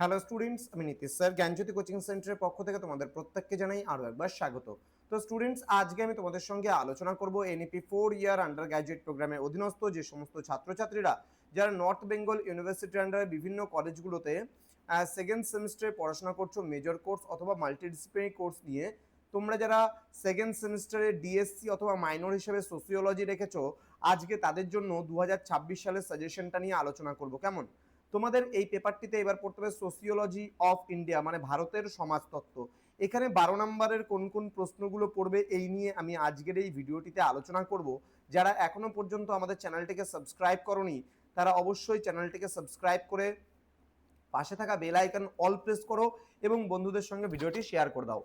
Hello students, আমি Nitish sir জ্ঞানজ্যোতি coaching সেন্টারের পক্ষ থেকে তোমাদের প্রত্যেককে জানাই আরও একবার স্বাগত। তো স্টুডেন্টস, আজকে আমি তোমাদের সঙ্গে আলোচনা করব এনইপি 4 ইয়ার আন্ডার গ্র্যাজুয়েট প্রোগ্রামের অধীনস্থ যে সমস্ত ছাত্রছাত্রীরা যারা নর্থ বেঙ্গল ইউনিভার্সিটির আন্ডারে বিভিন্ন কলেজগুলোতে সেকেন্ড সেমিস্টারে পড়াশোনা করছো মেজর কোর্স অথবা মাল্টিডিসিপ্লিনারি কোর্স নিয়ে। তোমরা যারা সেকেন্ড সেমিস্টারে ডিএসসি অথবা মাইনর হিসেবে সোসিওলজি রেখেছো, আজকে তাদের জন্য 2026 সালের সাজেশনটা নিয়ে আলোচনা করব। কেমন? তোমাদের এই পেপারটিতে এবার পড়তে হবে সোসিওলজি অফ ইন্ডিয়া, মানে ভারতের সমাজতত্ত্ব। এখানে 12 নম্বরের কোন কোন প্রশ্নগুলো পড়বে এই নিয়ে আমি আজকের এই ভিডিওটিতে আলোচনা করব। যারা এখনো পর্যন্ত আমাদের চ্যানেলটিকে সাবস্ক্রাইব করোনি, তারা অবশ্যই চ্যানেলটিকে সাবস্ক্রাইব করে পাশে থাকা বেল আইকন অল প্রেস করো এবং বন্ধুদের সঙ্গে ভিডিওটি শেয়ার করে দাও,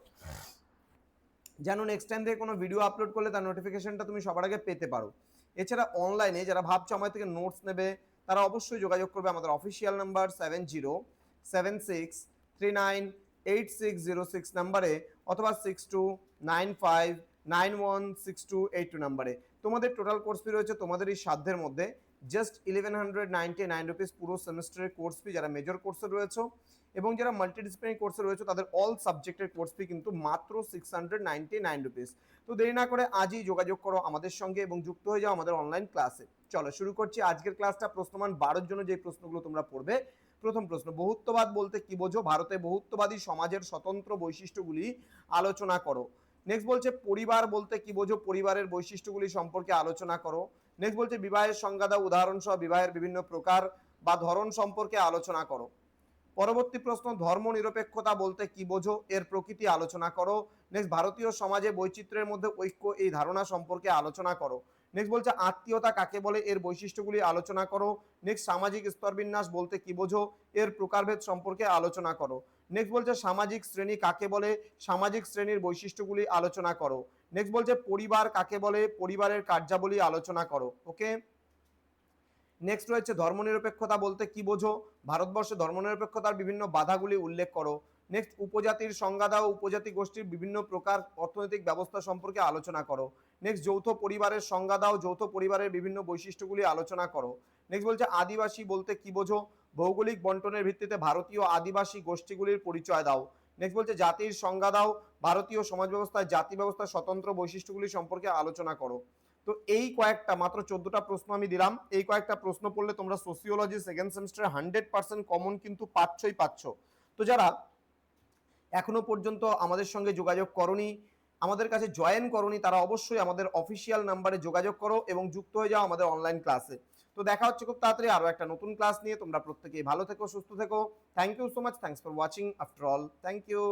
যেন নেক্সট টাইম থেকে কোনো ভিডিও আপলোড করলে তার নোটিফিকেশনটা তুমি সবার আগে পেতে পারো। এছাড়া অনলাইনে যারা ভাবছো আমার থেকে নোটস নেবে, তারা অবশ্যই যোগাযোগ করবে আমাদের অফিসিয়াল নাম্বার 7076398606 নাম্বারে অথবা 6295916282 নাম্বারে। তোমাদের টোটাল কোর্স ফি রয়েছে তোমাদের এই সাধ্যের মধ্যে জাস্ট 1199 রুপিস পুরো সেমিস্টারের কোর্স ফি যারা মেজর কোর্সে রয়েছে, এবং যারা মাল্টিডিসিপ্লিনারি কোর্সে রয়েছে তাদের অল সাবজেক্টের কোর্স ফি কিন্তু মাত্র 699 রুপিস। তো দেরি না করে আজই যোগাযোগ করো আমাদের সঙ্গে এবং যুক্ত হয়ে যাও আমাদের অনলাইন ক্লাসে। চলো শুরু করছি আজকের ক্লাসটা। প্রশ্নমান 12 জন্য যে প্রশ্নগুলো তোমরা পড়বে, প্রথম প্রশ্ন, বহুত্ববাদ বলতে কি বোঝো? ভারতে বহুত্ববাদী সমাজের স্বতন্ত্র বৈশিষ্ট্যগুলি আলোচনা করো। নেক্সট বলছে পরিবার বলতে কি বোঝো? পরিবারের বৈশিষ্ট্যগুলি সম্পর্কে আলোচনা করো। নেক্সট বলছে বিবাহের সংজ্ঞা দাও, উদাহরণ সহ বিবাহের বিভিন্ন প্রকার বা ধরন সম্পর্কে আলোচনা করো। পরবর্তী প্রশ্ন, ধর্ম নিরপেক্ষতা বলতে কি বোঝো? এর প্রকৃতি আলোচনা করো। নেক্সট, ভারতীয় সমাজে বৈচিত্র্যের মধ্যে ঐক্য এই ধারণা সম্পর্কে আলোচনা করো। নেক্সট বলছে আত্মীয়তা কাকে বলে? এর বৈশিষ্ট্যগুলি আলোচনা করো। নেক্সট, সামাজিক স্তরবিন্যাস বলতে কি বোঝো? এর প্রকারভেদ সম্পর্কে আলোচনা করো। নেক্সট বলছে সামাজিক শ্রেণী কাকে বলে? সামাজিক শ্রেণীর বৈশিষ্ট্যগুলি আলোচনা করো। নেক্সট বলছে পরিবার কাকে বলে? পরিবারের কার্যাবলী আলোচনা করো। ওকে। নেক্সট রয়েছে ধর্মনিরপেক্ষতা বলতে কি বোঝো? ভারতবর্ষে ধর্মনিরপেক্ষতার বিভিন্ন বাধাগুলি উল্লেখ করো। নেক্সট, উপজাতির সংজ্ঞা দাও, উপজাতি গোষ্ঠীর বিভিন্ন প্রকার অর্থনৈতিক ব্যবস্থা সম্পর্কে আলোচনা করো। নেক্সট, যৌথ পরিবারের সংজ্ঞা দাও, যৌথ পরিবারের বিভিন্ন বৈশিষ্ট্যগুলি আলোচনা করো। নেক্সট বলছে আদিবাসী বলতে কি বোঝো? ভৌগোলিক বন্টনের ভিত্তিতে ভারতীয় আদিবাসী গোষ্ঠীগুলির পরিচয় দাও। নেক্সট বলছে জাতির সংজ্ঞা দাও, ভারতীয় সমাজ ব্যবস্থায় জাতি ব্যবস্থার স্বতন্ত্র বৈশিষ্ট্যগুলি সম্পর্কে আলোচনা করো। তো এই কয়েকটা মাত্র 14টা প্রশ্ন আমি দিলাম। এই কয়েকটা প্রশ্ন পড়লে তোমরা সোসিওলজি সেকেন্ড সেমিস্টারে 100% কমন কিন্তু পাচ্ছ। তো যারা এখনো পর্যন্ত আমাদের সঙ্গে যোগাযোগ করনি, আমাদের কাছে জয়েন করনি, তারা অবশ্যই আমাদের অফিসিয়াল নাম্বারে যোগাযোগ করো এবং যুক্ত হয়ে যাও আমাদের অনলাইন ক্লাসে। তো দেখা হচ্ছে খুব তাড়াতাড়ি আরো একটা নতুন ক্লাস নিয়ে। তোমরা প্রত্যেকেই ভালো থেকো, সুস্থ থেকো। Thank you so much. Thanks for watching after all. Thank you.